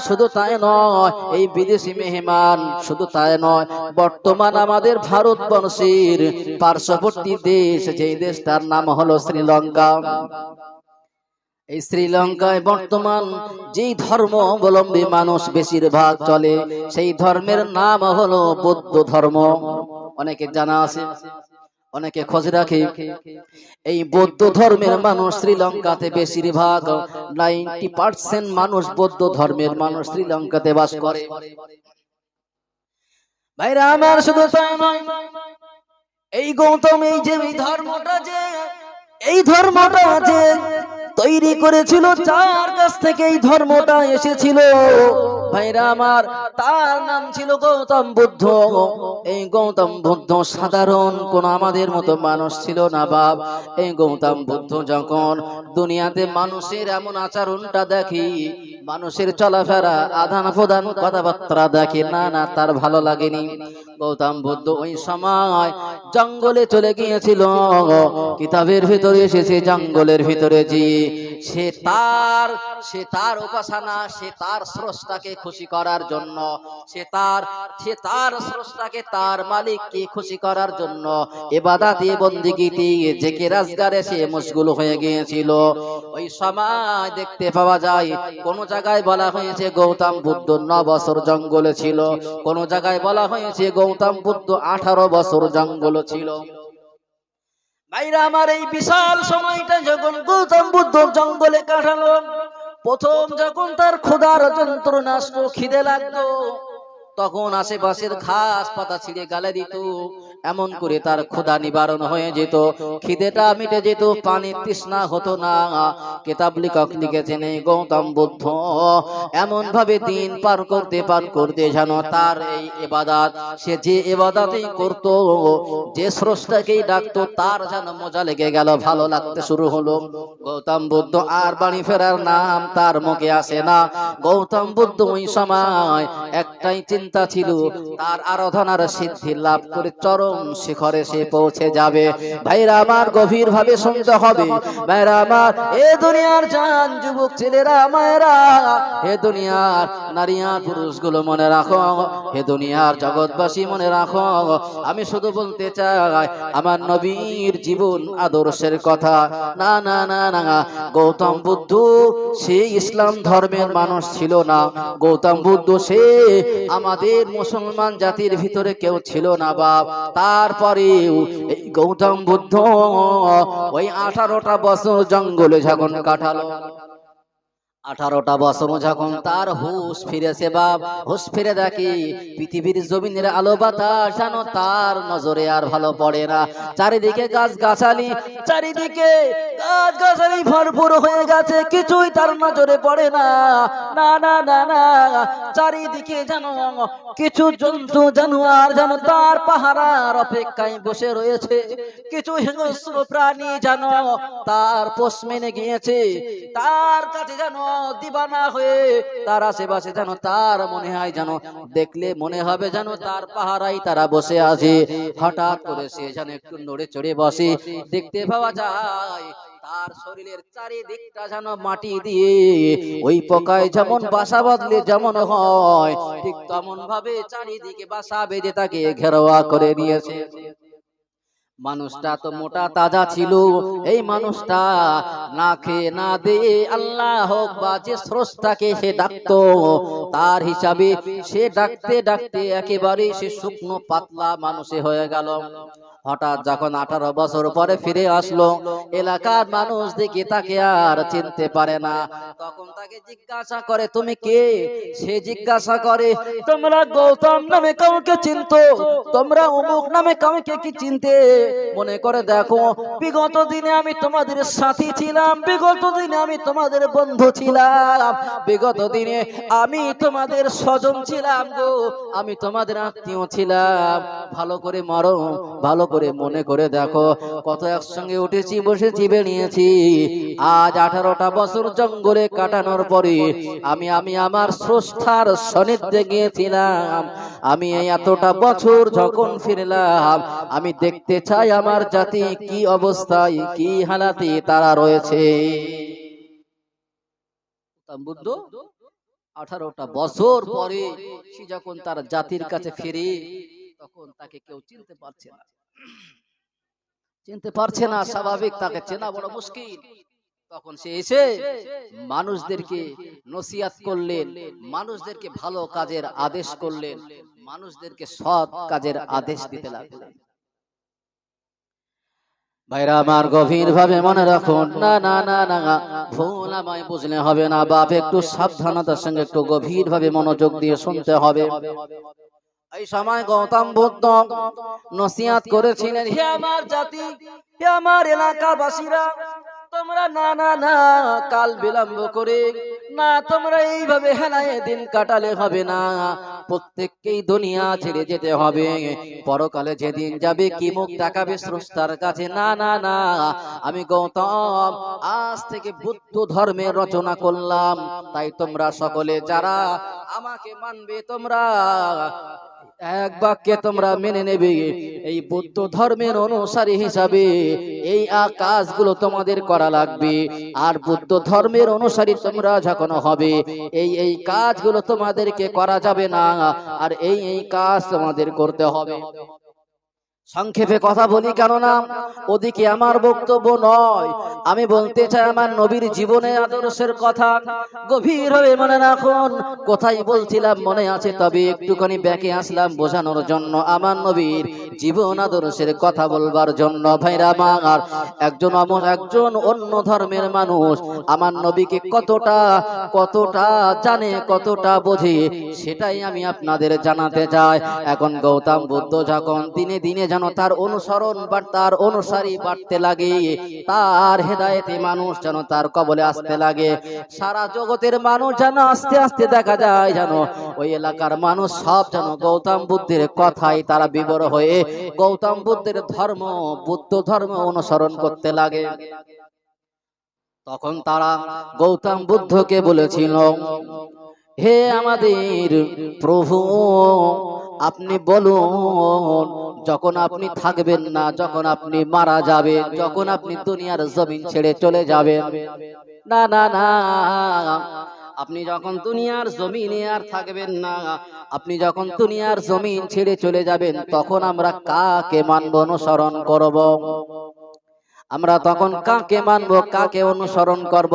শুধু তাই নয়, এই বিদেশি মেহমান শুধু তাই নয়, বর্তমান আমাদের ভারতবর্ষের পার্শ্ববর্তী দেশ, যেই দেশটার নাম হলো শ্রীলঙ্কা, এই শ্রীলঙ্কায় বর্তমান যেই ধর্ম অবলম্বী মানুষ বেশিরভাগ চলে, সেই ধর্মের নাম হলো বৌদ্ধ ধর্ম। অনেকে জানা আছে, অনেকে খোঁজ রাখে। এই বৌদ্ধ ধর্মের মানুষ শ্রীলঙ্কাতে বেশিরভাগ 90% মানুষ বৌদ্ধ ধর্মের মানুষ শ্রীলঙ্কাতে বাস করে। ভাইরা আমার শুধু তাই নয়, এই গৌতম এই ধর্মটা যে তৈরি করেছিল, যার কাছ থেকে এই ধর্মটা এসেছিল ভাইরা আমার, তার নাম ছিল গৌতম বুদ্ধ। এই গৌতম বুদ্ধ সাধারণ কোন আমাদের মতো মানুষ ছিল না বাপ। এই গৌতম বুদ্ধ যখন দুনিয়াতে মানুষের এমন আচরণটা দেখি, মানুষের চলাফেরা, আদান প্রদান, কথাবার্তা দেখে, না না তার ভালো লাগেনি। গৌতম বুদ্ধ ওই সময় জঙ্গলে চলে গিয়েছিল, কিতাবের ভিতরে এসেছে জঙ্গলের ভিতরে যে সে তার উপাসনা, সে তার স্রষ্টাকে খুশি করার জন্য, সে তার স্রষ্টাকে, তার মালিককে খুশি করার জন্য ইবাদতে বন্দেগীতে জেকে রাজগারে সে মশগুল হয়ে গিয়েছিল। ওই সময় দেখতে পাওয়া যায়, কোন জায়গায় বলা হয়েছে গৌতম বুদ্ধ 9 বছর জঙ্গলে ছিল, কোন জায়গায় বলা হয়েছে গৌতম বুদ্ধ 18 বছর জঙ্গলে ছিল। ভাইরা আমার, এই বিশাল সময়টা যখন গৌতম বুদ্ধ জঙ্গলে কাটালো, প্রথম যখন তার ক্ষুধার যন্ত্রণা আসলো, খিদে লাগতো, তখন আশেপাশের ঘাস পাতা ছিঁড়ে গালে দিত, এমন করে তার ক্ষুধা নিবারণ হয়ে যেত, খিদেটা মিটে যেত, পানির তৃষ্ণা হতো না। কিতাব লেখক লিখেছেন এই গৌতম বুদ্ধ এমন ভাবে দিন পার করতে যেন তার এই ইবাদত, সে যে ইবাদতই করত, যে স্রষ্টাকেই ডাকতো, তার যেন মজা লেগে গেল, ভালো লাগতে শুরু হলো। গৌতম বুদ্ধ আর বাড়ি ফেরার নাম তার মুখে আসে না। গৌতম বুদ্ধ ওই সময় একটাই চিন্তা ছিল, তার আরাধনার সিদ্ধি লাভ করে চরম শিখরে সে পৌঁছে যাবে। ভাইরা আমার গভীর ভাবে শুনতে হবে, ভাইরা আমার, এ দুনিয়ার জান যুবক ছেলেরা মায়েরা, হে দুনিয়ার নারী আর পুরুষগুলো মনে রাখো, হে দুনিয়ার জগৎবাসী মনে রাখো, আমি শুধু বলতে চাই আমার নবীর জীবন আদর্শের কথা। না না না না, গৌতম বুদ্ধ সে ইসলাম ধর্মের মানুষ ছিল না। গৌতম বুদ্ধ সে আমাদের মুসলমান জাতির ভিতরে কেউ ছিল না বাপ। তারপরেও এই গৌতম বুদ্ধ ওই 18টা বছর জঙ্গলে যখন কাটালো, 18টা বছর যখন তার হুশ ফিরেছে বাপ, হুশ ফিরে দেখি পৃথিবীর জমিনের আলো বাতাস যেন তার নজরে আর ভালো পড়ে না। চারিদিকে গাছ গাছালি, চারিদিকে গাছ গাছালি ভরপুর হয়ে গেছে, কিছুই তার নজরে পড়ে না। না না না না, চারিদিকে যেন কিছু জন্তু জানোয়ার যেন তার পাহারার অপেক্ষায় বসে রয়েছে, কিছু হিংস্র প্রাণী যেন তার পোষ মেনে গিয়েছে, তার কাছে যেন দিবানা হয়ে তার আশেপাশে যেন তার মনে হয়, যেন দেখলে মনে হবে যেন তার পাহারাই তারা বসে আছে। হঠাৎ করে সে যেন একটু নড়ে চড়ে বসে, দেখতে পাওয়া যায় তার শরীরের চারিদিকটা যেন মাটি দিয়ে ওই পোকায় যেমন বাসা বাঁধলে যেমন হয়, ঠিক তেমন ভাবে চারিদিকে বাসা বেঁধে তাকে ঘেরাওয়া করে নিয়েছে। মানুষটা তো মোটা তাজা ছিল, এই মানুষটা না খেয়ে না দিয়ে আল্লাহ হোক বা যে স্রষ্টাকে সে ডাকতো, তার হিসাবে সে ডাকতে ডাকতে একেবারে সে শুকনো পাতলা মানুষে হয়ে গেল। হঠাৎ যখন 18 বছর পরে ফিরে আসলো, এলাকার মানুষ দেখে তাকে আর চিনতে পারে না। তখন তাকে জিজ্ঞাসা করে, তুমি কে? সে জিজ্ঞাসা করে, তোমরা গৌতম নামে কাউকে চিনতো? তোমরা অমুক নামে কাউকে কি চিনতে? মনে করে দেখো, বিগত দিনে আমি তোমাদের সাথী ছিলাম, বিগত দিনে আমি তোমাদের বন্ধু ছিলাম, বিগত দিনে আমি তোমাদের স্বজন ছিলাম গো, আমি তোমাদের আত্মীয় ছিলাম। ভালো করে মরো, ভালো করে মনে করে দেখো, কত একসঙ্গে উঠেছি, বসেছি, বেরিয়েছি। আজ 18টা বছর জঙ্গলে কাটানোর পরে আমি আমার স্রষ্টার সান্নিধ্যে গিয়েছিলাম। আমি এই এতটা বছর যখন ফিরলাম, আমি দেখতে চাই আমার জাতি কি অবস্থায়, কি হালাতে তারা রয়েছে। বুদ্ধ 18টা বছর পরে সে যখন তার জাতির কাছে ফিরে, তখন তাকে কেউ চিনতে পারছে না, চিনতে পারছে না। স্বাভাবিক, তাকে চেনা বড় মুশকিল। তখন সে এসে মানুষদেরকে নসিহত করলেন, মানুষদেরকে ভালো কাজের আদেশ করলেন, মানুষদেরকে সৎ কাজের আদেশ দিতে লাগলেন। ভাইরা আমার, গভীর ভাবে মনে রাখুন, না না না না, ভুল আমায় বুঝলে হবে না বাপ, একটু সাবধানতার সঙ্গে একটু গভীর ভাবে মনোযোগ দিয়ে শুনতে হবে। এই সময় গৌতম বুদ্ধ নসিহত করেছিলেন, হে আমার জাতি, হে আমার এলাকাবাসীরা, তোমরা না না না কাল বিলম্ব করে না, তোমরা এইভাবে হেলায় দিন কাটালে হবে না। প্রত্যেককেই দুনিয়া ছেড়ে যেতে হবে। পরকালে যেদিন যাবে কি মুখ দেখাবে স্রষ্টার কাছে। না না না, আমি গৌতম আজ থেকে বুদ্ধ ধর্মের রচনা করলাম, তাই তোমরা সকলে যারা আমাকে মানবে, তোমরা এক বাক্যে তোমরা মেনে নেবে, এই বৌদ্ধ ধর্মের অনুসারী হিসাবে এই কাজগুলো তোমাদের করা লাগবে। আর বৌদ্ধ ধর্মের অনুসারী তোমরা যখন হবে, এই কাজগুলো তোমাদেরকে করা যাবে না, আর এই কাজ তোমাদের করতে হবে। সংক্ষেপে কথা বলি, কেননা ওদিকে আমার বক্তব্য নয়, আমি বলতে চাই আমার নবীর জীবনে আদর্শের কথা। গভীর ভাবে মনে রাখুন, কোথায় বলছিলাম মনে আছে, তবে একটুখানি ব্যাকে আসলাম বোঝানোর জন্য, আমার নবীর জীবন আদর্শের কথা বলবার জন্য। ভাইরা আমার, একজন অন্য ধর্মের মানুষ আমার নবীকে কতটা জানে, কতটা বোঝে, সেটাই আমি আপনাদের জানাতে চাই। এখন গৌতম বুদ্ধ যখন দিনে দিনে তার অনুসরণ বা তার অনুসারী বাড়তে লাগে, তার হেদায়েতে মানুষ যেন তার কবলে আসতে লাগে, সারা জগতের মানুষ যেন আস্তে আস্তে দেখা যায় যেন ওই এলাকার মানুষ সব যেন গৌতম বুদ্ধের কথাই তারা বিবর হয়ে গৌতম বুদ্ধের ধর্ম, বুদ্ধ ধর্ম অনুসরণ করতে লাগে। তখন তারা গৌতম বুদ্ধকে বলেছিল, হে আমাদের প্রভু, আপনি বলুন, যখন আপনি থাকবেন না, যখন আপনি মারা যাবেন, যখন আপনি দুনিয়ার জমিন ছেড়ে চলে যাবেন, না না না, আপনি যখন দুনিয়ার জমিনে আর থাকবেন না, আপনি যখন দুনিয়ার জমিন ছেড়ে চলে যাবেন, তখন আমরা কাকে মানব, অনুসরণ করব? আমরা তখন কাকে মানবো, কাকে অনুসরণ করব,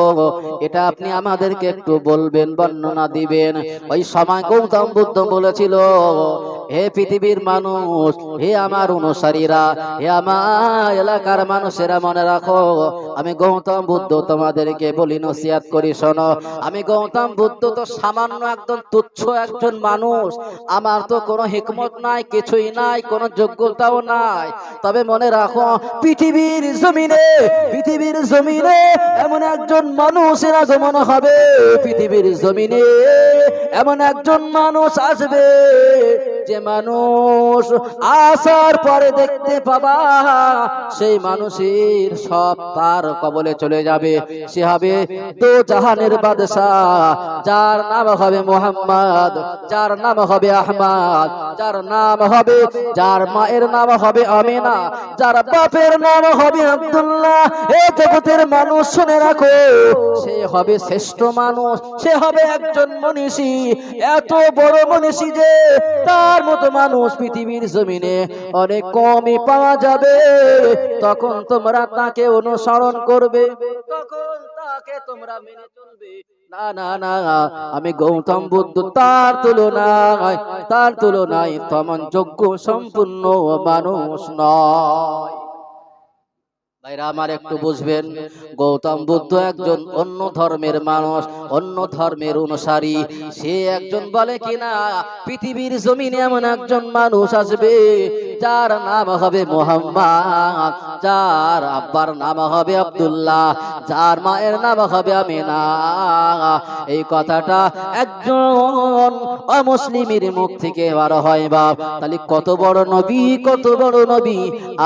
এটা আপনি আমাদেরকে একটু বলবেন, বর্ণনা দিবেন। ওই সময় গৌতম বুদ্ধ বলেছিল, হে পৃথিবীর মানুষ, হে আমার অনুসারীরা, হে আমার এলাকার মানুষেরা, মনে রাখো, আমি গৌতম বুদ্ধ তোমাদেরকে বলি, নসিহত করি, শোনো। আমি গৌতম বুদ্ধ তো সামান্য একজন তুচ্ছ একজন মানুষ, আমার তো কোনো হিকমত নাই, কিছুই নাই, কোনো যোগ্যতাও নাই। তবে মনে রাখো, পৃথিবীর জমিনে এমন একজন মানুষের আগমন হবে, পৃথিবীর জমিনে এমন একজন মানুষ আসবে, যে মানুষ আসার পরে দেখতে পাবা সেই মানুষের সব তার আল্লাহর কবলে চলে যাবে। সে হবে দো জাহানের বাদশাহ, যার নাম হবে মুহাম্মদ, যার নাম হবে আহমদ, যার নাম হবে, যার মায়ের নাম হবে আমিনা, যার বাপের নাম হবে আব্দুল্লাহ। এই জগতের মানুষ শুনে রাখো, সে হবে শ্রেষ্ঠ মানুষ, সে হবে একজন মনীষী, এত বড় মনীষী যে তার মতো মানুষ পৃথিবীর জমিনে অনেক কমই পাওয়া যাবে। তখন তোমরা তাকে অনুসরণ করবে, তখন তাকে তোমরা মেনে চলবে। না না না, আমি গৌতম বুদ্ধ তার তুলনায় তেমন যোগ্য সম্পূর্ণ মানুষ নয়। ভাইরা আমার একটু বুঝবেন, গৌতম বুদ্ধ একজন অন্য ধর্মের মানুষ, অন্য ধর্মের অনুসারী। সে একজন বলে কিনা পৃথিবীর জমিনে এমন একজন মানুষ আসবে যার নাম হবে মুহাম্মদ, যার আব্বার নাম হবে আব্দুল্লাহ, যার মায়ের নাম হবে আমিনা। এই কথাটা একজন অমুসলিমের মুখ থেকে বার হয় বাপ, তাহলে কত বড় নবী, কত বড় নবী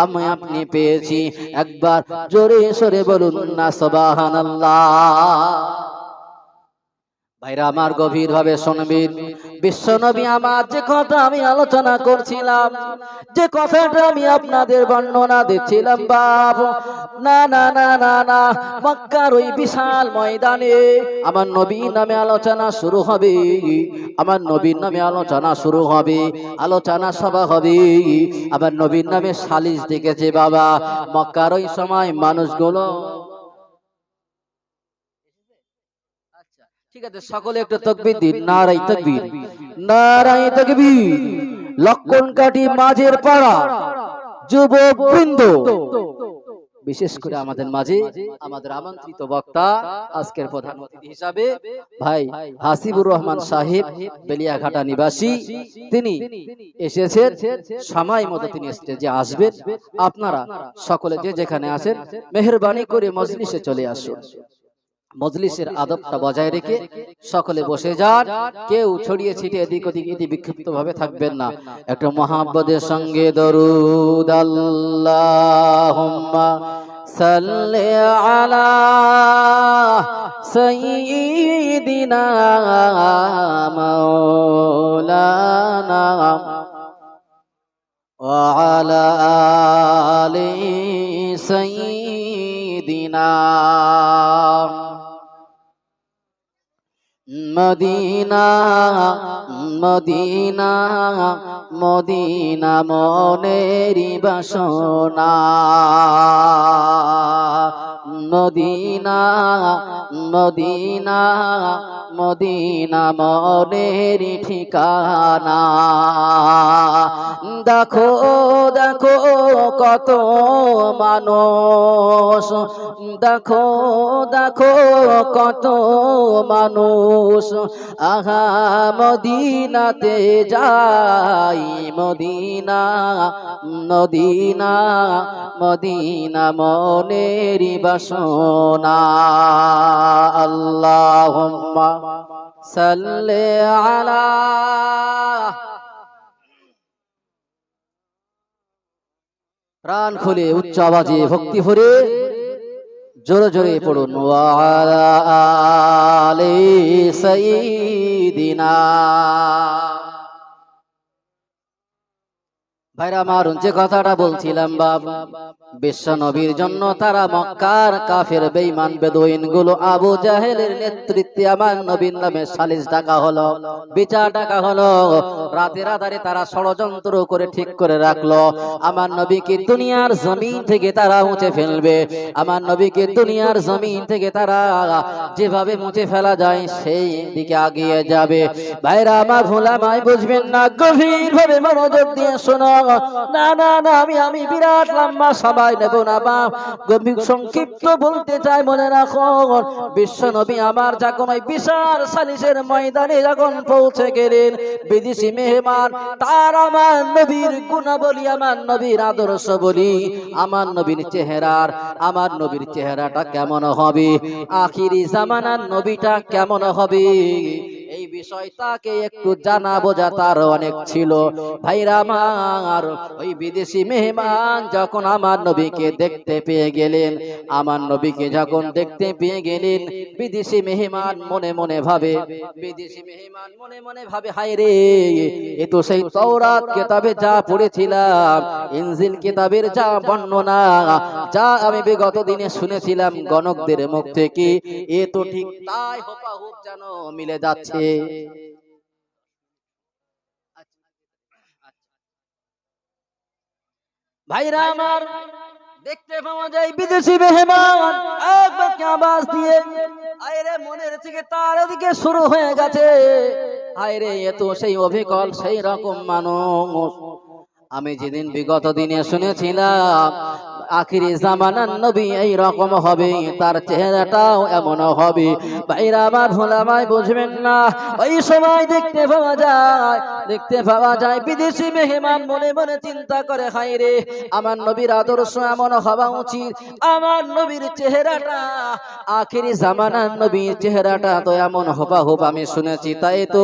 আমি আপনি পেয়েছি। একবার জোরে সরে বলুন না সুবহানাল্লাহ। ভাইরা আমার গভীর ভাবে শুনবেন, বিশ্ব নবী আমার যে কথা আমি আলোচনা করছিলাম, যে কথাটা আমি আপনাদের বর্ণনা দিচ্ছিলাম বাপ, না না না না না, মক্কার ওই বিশাল ময়দানে আমার নবীর নামে আলোচনা শুরু হবে, আমার নবীর নামে আলোচনা শুরু হবে, আলোচনা সভা হবে, আমার নবীর নামে সালিশ ডেকেছে বাবা। মক্কার ওই সময় মানুষগুলো, ঠিক আছে সকলে একটু তাকবীর দিন, নারায়ে তাকবীর, নারায়ে তাকবীর। লক্ষণ কাটি মাঝের পাড়া যুবক বৃন্দ, বিশেষ করে আমাদের মাঝে আমাদের আমন্ত্রিত বক্তা আজকের প্রধান অতিথি হিসাবে ভাই হাসিবুর রহমান সাহেব, বেলিয়াঘাটা নিবাসী, তিনি এসেছেন। সময় মতো তিনি স্টেজে আসবেন। আপনারা সকলে যে যেখানে আছেন মেহেরবানি করে মজলিসে চলে আসুন। মজলিসের আদবটা বজায় রেখে সকলে বসে যান, কেউ ছড়িয়ে ছিটিয়ে এদিক ওদিক বিক্ষিপ্ত ভাবে থাকবেন না। একটু মহাব্বতের সঙ্গে দরুদ আল্লাহুম্মা সাল্লি আলা সাইয়্যিদিনা মাওলানা ওয়া আলা আলি সাইয়্যিদিনা। মদিনা মদিনা মদিনা মনেরি বাসনা, মদিনা মদিনা মদিনা মনেরি ঠিকানা। দেখো দেখো কত মানুষ, দেখো দেখো কত মানুষ, আহা মদিনাতে যাই, মদিনা মদিনা মদিনা মনেরি বাসনা। আল্লাহুম্মা সাল্লি আলা, প্রাণ খুলে উচ্চ আওয়াজে ভক্তি ভরে জোরে জোরে পড়ুন, ওয়া আলা আলি সাইয়্যিদিনা। ভাইরা আমার, যে কথাটা বলছিলাম বাবা, বিশ্ব নবীর জন্য তারা মক্কার কাফের বেঈমান বেদুইন গুলো আবু জাহেলের নেতৃত্বে আমার নবীর নামে সালিশ ডাকা হলো, বিচার ডাকা হলো। রাতের আধারে তারা ষড়যন্ত্র করে ঠিক করে রাখলো আমার নবীকে দুনিয়ার জমিন থেকে তারা মুছে ফেলবে, আমার নবীকে দুনিয়ার জমিন থেকে তারা যেভাবে মুছে ফেলা যায় সেই দিকে এগিয়ে যাবে। ভাইরা আমার, ভোলামাই বুঝবেন না, গভীর ভাবে মনোযোগ দিয়ে শোনো। না না না, আমি বিরাট লম্বা সবাই নেব না বাপ, গভীর সংক্ষিপ্ত বলতে চাই। মনে রাখো, বিশ্ব নবী আমার যখন ওই বিশাল সালিশের ময়দানে যখন পৌঁছে গেলেন, বিদেশি মেহমান তার আমার নবীর গুণাবলী, আমার নবীর আদর্শ বলি, আমার নবীর চেহারাটা কেমন হবে, আখিরি জামানার নবীটা কেমন হবে, এই বিষয় তাকে একটু জানা বোঝা তার অনেক ছিল। ভাইরা আমার, ওই বিদেশি মেহমান যখন আমার নবীকে দেখতে পেয়ে গেলেন, আমার নবীকে যখন দেখতে পেয়ে গেলেন, বিদেশি মেহমান মনে মনে ভাবে, হায় রে, এ তো সেই তাওরাত কিতাবে যা পড়েছিলাম, ইনজিল কিতাবের যা বর্ণনা, যা আমি বিগত দিনে শুনেছিলাম গণকদের মুখ থেকে, এ তো ঠিক তাই হুবহু যেন মিলে যাচ্ছে। ভাইরা আমার, দেখতে পাওয়া যায় বিদেশি মেহমান একবার আওয়াজ দিয়ে, আরে মনের থেকে তার দিকে শুরু হয়ে গেছে, আরে এ তো সেই অবিকল সেই রকম মানুষ আমি যেদিন বিগত দিনে শুনেছিলাম আখিরি জামানার নবী এই রকম হবে, তার চেহারাটাও এমন হবে। ভাইরা আমার, ভোলামায় বুঝবেন না, ওই সময় দেখতে পাওয়া যায় বিদেশি মেহমান মনে মনে চিন্তা করে, হায় রে, আমার নবীর আদর্শ এমন হওয়া উচিত, আমার নবীর চেহারাটা, আখিরি জামানার নবীর চেহারাটা তো এমন হুবহু আমি শুনেছি, তাই তো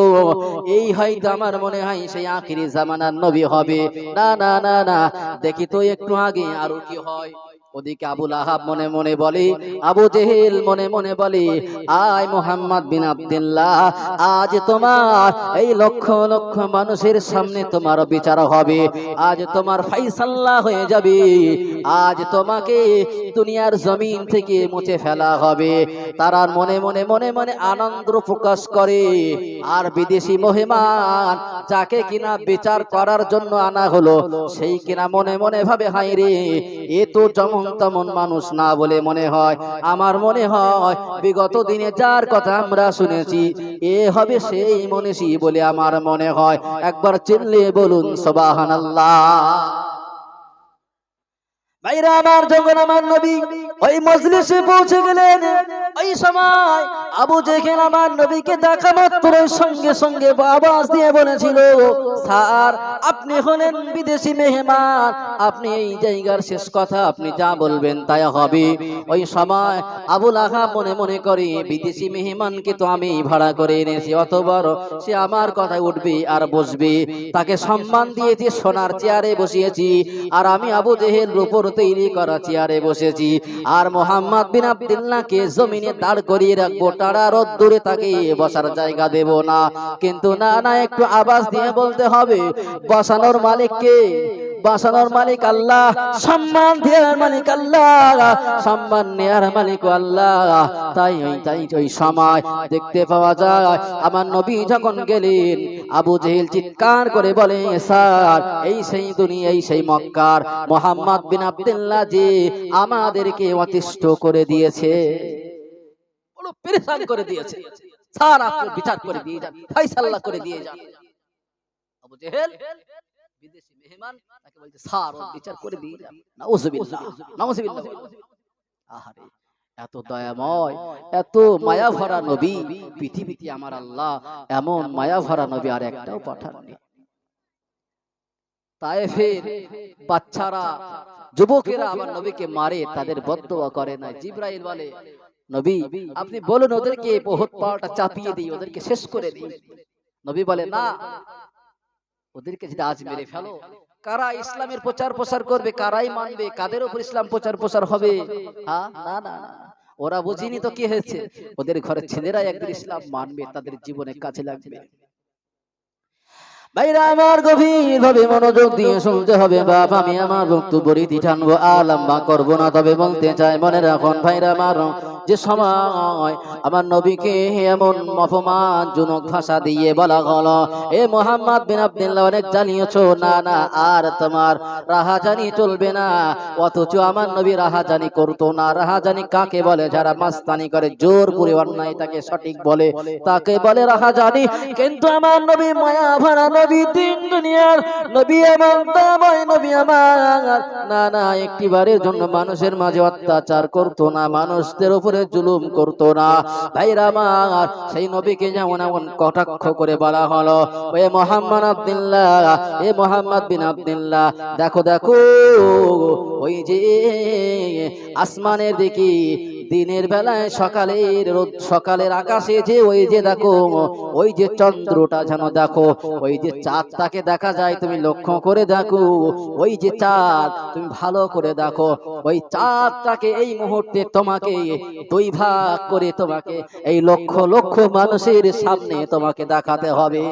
এই হয়তো আমার মনে হয় সেই আখিরি জামানার নবী হবে। না না না না, দেখি তো একটু আগে আরো কি হয়। ওদিকে আবু লাহাব মনে মনে বলে, আবু জেহেল মনে মনে বলে, আয় মুহাম্মদ বিন আব্দুল্লাহ, আজ তোমার এই লক্ষ লক্ষ মানুষের সামনে তোমার বিচার হবে, আজ তোমার ফাইসাল্লা হয়ে যাবে, আজ তোমাকে দুনিয়ার জমিন থেকে মুছে ফেলা হবে। তারা মনে মনে আনন্দ প্রকাশ করে। আর বিদেশি মেহমান যাকে কিনা বিচার করার জন্য আনা হলো, সেই কিনা মনে মনে ভাবে, হায় রে, এ তো যেমন তেমন মানুষ না বলে মনে হয়, আমার মনে হয় বিগত দিনে যার কথা আমরা শুনেছি এ হবে সেই মনীষী বলে আমার মনে হয়। একবার চিল্লিয়ে বলুন সুবহানাল্লাহ। ভাইরা আমার, যখন আমার নবী ওই মজলিসে পৌঁছে গেলেন, ওই সময় আবু জেহেল আমার নবীকে দেখা মাত্র সঙ্গে সঙ্গে আওয়াজ দিয়ে বলেছিল, স্যার, আপনি হলেন বিদেশি মেহমান, আপনি এই জায়গার শেষ কথা আপনি যা বলবেন তাই হবে। ওই সময় আবু লাহাব মনে মনে করে, বিদেশি মেহমানকে তো আমি ভাড়া করে এনেছি, অতবার সে আমার কথায় উঠবে আর বসবে, তাকে সম্মান দিয়েছি, সোনার চেয়ারে বসিয়েছি, আর আমি আবু জেহেল রূপর তৈরি করা চেয়ারে বসেছি, আর মুহাম্মদ বিন আব্দুল্লাহকে জমিনে দাঁড় করিয়ে রাখবো, টাড়া রোদ্দুরে তাকে বসার জায়গা দেব না। কিন্তু না না, একটু আওয়াজ দিয়ে বলতে হবে, বসানোর মালিক কে? বাসানোর মালিক আল্লাহ, সম্মান দেওয়ার মালিক আল্লাহ, সম্মান নেয়ার মালিক আল্লাহ। তাই ওই সময় দেখতে পাওয়া যায় আমার নবী যখন গেলেন, আবু জেহেল চিৎকার করে বলে, স্যার, এই সেই দুনিয়া, এই সেই মক্কার মুহাম্মদ বিন আব্দুল্লাহ যে আমাদেরকে অতিষ্ঠ করে দিয়েছে, বড় পেরেশান করে দিয়েছে, স্যার আপনি বিচার করে দিয়ে যান, ফয়সালা করে দিয়ে যান। আবু জেহেল বিদেশি মেহমান তাকে বলছে, স্যার ওর বিচার করে দিয়ে যান। নাউজুবিল্লাহ, নাউজুবিল্লাহ। আহারে, এত দয়াময়, এত মায়া ভরা নবী পৃথিবীতে আমার আল্লাহ এমন মায়া ভরা নবী আর একটাও পাঠাননি। তায়েফের বাচ্চারা, যুবকেরা আমার নবীকে মারে, তাদের বদদোয়া করে না। জিবরাইল বলে, নবী আপনি বলুন ওদেরকে বহুত পাটা চাপিয়ে দিই, ওদেরকে শেষ করে দিই। নবী বলে, না, ওদেরকে যদি আজ মেরে ফেলো, কারা ইসলামের প্রচার প্রসার করবে, কারাই মানবে, কাদের উপর ইসলাম প্রচার প্রসার হবে? হ্যাঁ, না না না, ওরা বুঝিনি তো কি হয়েছে, ওদের ঘরের ছেলেরা একদিন ইসলাম মানবে, তাদের জীবনে কাজে লাগবে। ভাইরা আমার, গভীর ভাবে মনোযোগ দিয়ে শুনতে হবে বাপ, আমি আমার বক্তব্য রীতি টানবো, লম্বা করবো না, তবে বলতে চাই, মনে রাখুন ভাইরা আমার, যে সময় আমার নবীকে এমন অপমানজনক ভাষা দিয়ে বলা হলো, এ মুহাম্মদ বিন আব্দুল্লাহ অনেক জানিয়েছো, না না আর তোমার রাহাজানি চলবে না, অথচ আমার নবী রাহাজানি করতো না। রাহাজানি কাকে বলে? যারা মাস্তানি করে, জোর করে অন্যায় তাকে সঠিক বলে, তাকে বলে রাহাজানি। কিন্তু আমার নবী মায়া ভরা নবী, তিন দুনিয়ার নবী, আমার দয়াময় নবী আমার, না না একটিবারের জন্য মানুষের মাঝে অত্যাচার করতো না, মানুষদের উপরে জুলুম করতো না। ভাইরা আমার, সেই নবীকে যেমন এমন কটাক্ষ করে বলা হলো, এ মুহাম্মদ আব্দুল্লাহ, এ মুহাম্মদ বিন আব্দুল্লাহ, দেখো দেখো ওই যে আসমানের দিকে দিনের বেলায় সকালের আকাশে যে ওই যে দেখো ওই যে চন্দ্রটা যেন দেখো, ওই যে চাঁদটাকে দেখা যায়, তুমি লক্ষ্য করে দেখো ওই যে চাঁদ, তুমি ভালো করে দেখো ওই চাঁদটাকে এই মুহূর্তে তোমাকে দুই ভাগ করে তোমাকে এই লক্ষ লক্ষ মানুষের সামনে তোমাকে দেখাতে হবে।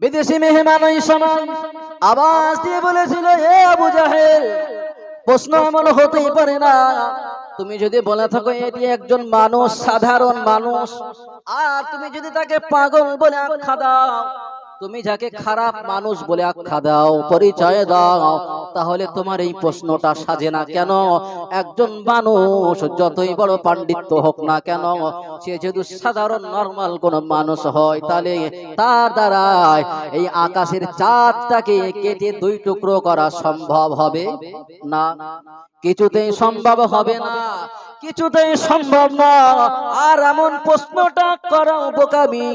বিদেশি মেহমান ওই সময় আওয়াজ দিয়ে বলেছিল, হে আবু জাহেল, প্রশ্ন এমন হতেই পারে না, তুমি যদি বলে থাকো এটি একজন মানুষ, সাধারণ মানুষ, আর তুমি যদি তাকে পাগল বলে আখ্যা দাও, তুমি যাকে খারাপ মানুষ বলে আখ্যা দাও, পরিচয় দাও, তাহলে তোমার এই প্রশ্নটা সাজে না কেন? একজন মানুষ যতই বড় পাণ্ডিত্য হোক না কেন, সে যদি সাধারণ নরমাল কোন মানুষ হয়, তাহলে তার দ্বারা এই আকাশের চাঁদটাকে কেটে দুই টুকরো করা সম্ভব হবে না, কিছুতেই সম্ভব হবে না, কিছুতেই সম্ভব না। আর এমন প্রশ্নটা করাও বোকামি,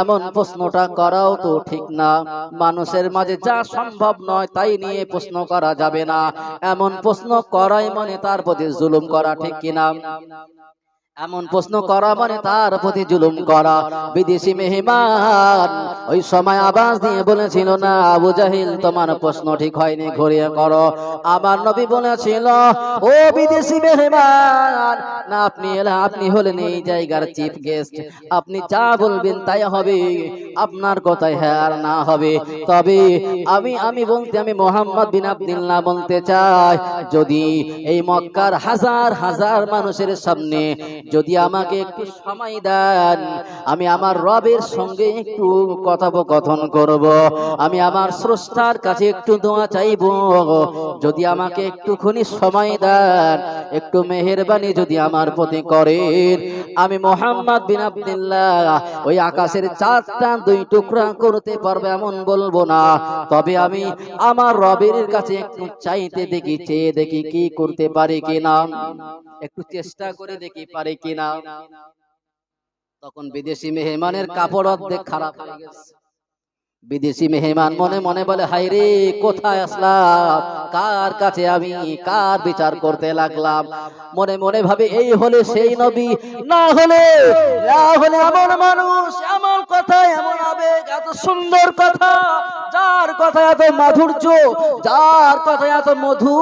এমন প্রশ্নটা করাও তো ঠিক না। মানুষের মাঝে যা সম্ভব নয় তাই নিয়ে প্রশ্ন করা যাবে না, এমন প্রশ্ন করাই মানে তার প্রতি জুলুম করা, ঠিক কিনা? এমন প্রশ্ন করা মানে তার প্রতি জুলুম করা। বিদেশি মেহমান ওই সময় আওয়াজ দিয়ে বলেছিল, না আবু জাহিল, তোমার প্রশ্ন ঠিক হয়নি, ঘুরিয়ে করো। আমার নবী বলেছিল, ও বিদেশি মেহমান, না আপনি হলেন এই জায়গার চিফ গেস্ট, আপনি যা বলবেন তাই হবে, আপনার কথাই হ্যাঁ আর না হবে। তবে আমি মোহাম্মদ বিন আব্দুল্লাহ বলতে চাই, যদি এই মক্কার হাজার হাজার মানুষের সামনে যদি আমাকে একটু সময় দেন, আমি আমার রবের সঙ্গে একটু কথোপকথন করব, আমি আমার স্রষ্টার কাছে একটু দোয়া চাইব, যদি আমাকে একটুখানি সময় দেন, একটু মেহেরবানি যদি আমার প্রতি করেন, আমি মোহাম্মদ বিন আব্দুল্লাহ ওই আকাশের চাঁদটা দুই টুকরা করতে পারবে এমন বলবো না, তবে আমি আমার রবের কাছে একটু চাইতে দেখি, চেয়ে দেখি কি করতে পারি কিনা, একটু চেষ্টা করে দেখি পারে কিনা। তখন বিদেশি মেহমানের কাপড় অর্ধেক খারাপ হয়ে গেছে। বিদেশি মেহমান মনে মনে বলে, হায় রে, কোথায় আসলাম, কার কাছে আমি কার বিচার করতে লাগলাম। মনে মনে ভাবে, এই হলে সেই নবী, না হলে এমন মানুষ, এমন কথা, এমন আবেগ, এত সুন্দর কথা, যার কথা এত মাধুর্য, যার কথা এত মধু,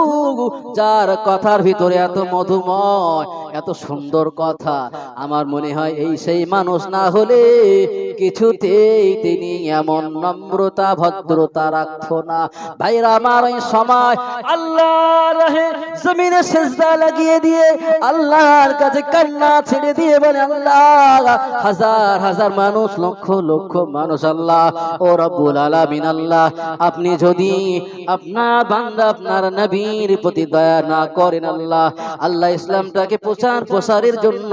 যার কথার ভিতরে এত মধুময়, এত সুন্দর কথা, আমার মনে হয় এই সেই মানুষ না হলে কিছুতেই তিনি এমন নম্রতা ভদ্রতা রাখতো না। ভাইরা আমার, ওই সময় আল্লাহর রাহে জমিনে সিজদা লাগিয়ে দিয়ে আল্লাহর কাছে কান্না ছেড়ে দিয়ে বলে, আল্লাহ, হাজার হাজার মানুষ, লক্ষ লক্ষ মানুষ, আল্লাহ ও রব্বুল আলামিন, আল্লাহ, আপনি যদি আপনার বান্দা আপনার নবীর প্রতি দয়া না করেন, আল্লাহ, আল্লাহ ইসলামটাকে প্রসারের জন্য,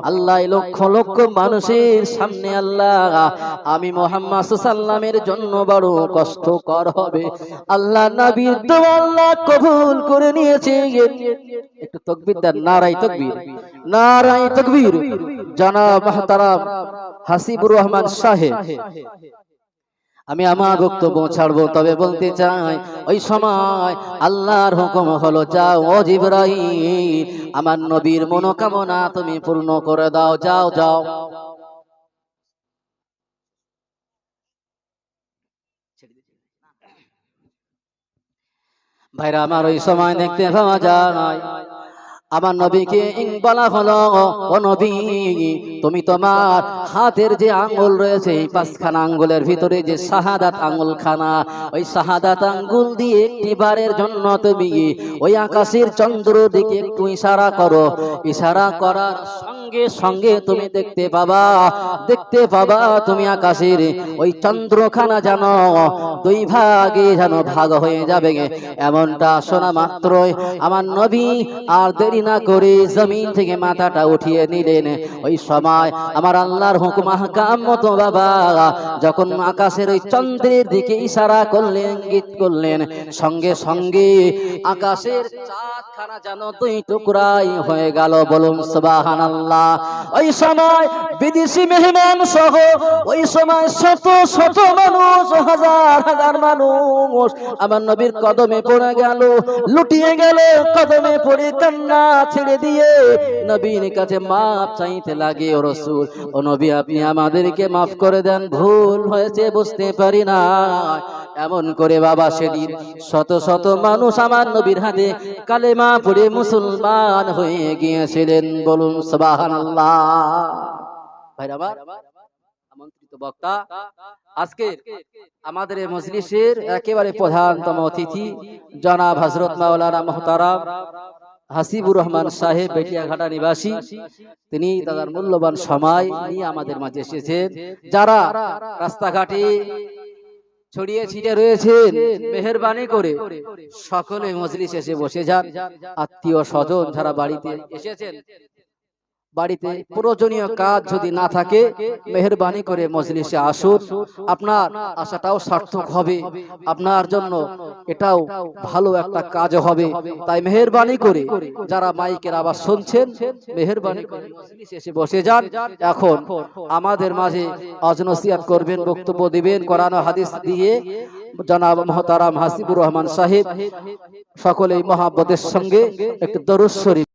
আল্লাহ লক্ষ লক্ষ মানুষের সামনে, আল্লাহ, আমি মুহাম্মদ সাল্লামের জন্য বড় কষ্টকর হবে। আল্লাহ নবীর দোয়া আল্লাহ কবুল করে নিয়েছে। একটু তাকবীর দেন, নারায়ে তাকবীর, নারায়ে তাকবীর। জনাব মুহতারাম হাসিবুর রহমান সাহেব, আমি আমার বক্তব্য ছাড়বো, তবে বলতে চাই, ওই সময় আল্লাহর হুকুম হলো, যাও ও জিবরাইল, আমার নবীর মনোকামনা তুমি পূর্ণ করে দাও, যাও যাও। ভাইরা আমার, ওই সময় দেখতে পাওয়া যায় আমার নবীকে বলা হলো, ও নবী, তুমি তোমার হাতের যে আঙ্গুল রয়েছে, এই পাঁচখানা আঙ্গুলের ভিতরে যে শাহাদাত আঙ্গুল খানা, ওই শাহাদাত আঙ্গুল দিয়ে একটি বারের জন্য তুমি ওই আকাশের চন্দ্র দিকে একটু ইশারা করো। ইশারা করার সঙ্গে সঙ্গে সঙ্গে তুমি দেখতে পাবা তুমি আকাশের ওই চন্দ্রখানা যেন দুই ভাগে যেন ভাগ হয়ে যাবে। এমনটা শোনা মাত্রই আমার নবী আর দেরি না করে জমিন থেকে মাথাটা উঠিয়ে নিলেন। ওই সময় আমার আল্লাহর হুকুম আহকাম মতো বাবা যখন আকাশের ওই চন্দ্রের দিকে ইশারা করলেন, ইঙ্গিত করলেন, সঙ্গে সঙ্গে আকাশের চাঁদখানা যেন দুই টুকরাই হয়ে গেল। বলুন সুবহানাল্লাহ। ওই সময় বিদেশি মেহমান সহ ওই সময় শত শত মানুষ, হাজার হাজার মানুষ আমার নবীর কদমে পড়ে গেল, লুটিয়ে গেল, কদমে পড়ে কান্না ছেড়ে দিয়ে নবীর কাছে মাফ চাইতে লাগে। ও রাসূল, ও নবী, আপনি আমাদেরকে মাফ করে দেন, ভুল হয়েছে, বুঝতে পারি না। এমন করে বাবা সেদিন শত শত মানুষ আমার নবীর হাতে কালেমা পড়ে মুসলমান হয়ে গিয়েছিলেন। বলুন সুবহানাল্লাহ। ভাইরা আমার, আমন্ত্রিত বক্তা, আজকে আমাদের এই মজলিসের একেবারে প্রধানতম অতিথি জনাব হযরত মাওলানা মুহতারাম হাসিবুর রহমান সাহেব, বেটিয়াঘাটা নিবাসী। তিনি তাদের মূল্যবান সময় নিয়ে আমাদের মাঝে এসেছেন। যারা রাস্তাঘাটে ছড়িয়ে ছিটে রয়েছেন, মেহেরবানি করে সকলে মজলিস এসে বসে যান। আত্মীয় স্বজন যারা বাড়িতে এসেছেন, বাড়িতে প্রয়োজনীয় কাজ যদি না থাকে মেহেরবানি করে মজলিসে আসুন। আপনার আশাটাও সার্থক হবে, আপনার জন্য এটাও ভালো একটা কাজ হবে। তাই মেহেরবানি করে যারা মাইকের আওয়াজ শুনছেন, মেহেরবানি করে মজলিসে এসে বসে যান। এখন আমাদের মাঝে ওয়াজ নসিহত করবেন, বক্তব্য দিবেন কোরআন ও হাদিস দিয়ে জনাব মুহতারাম হাসিবুর রহমান সাহেব। সকলেই মহব্বতের সঙ্গে একটু দরুদ শরীফ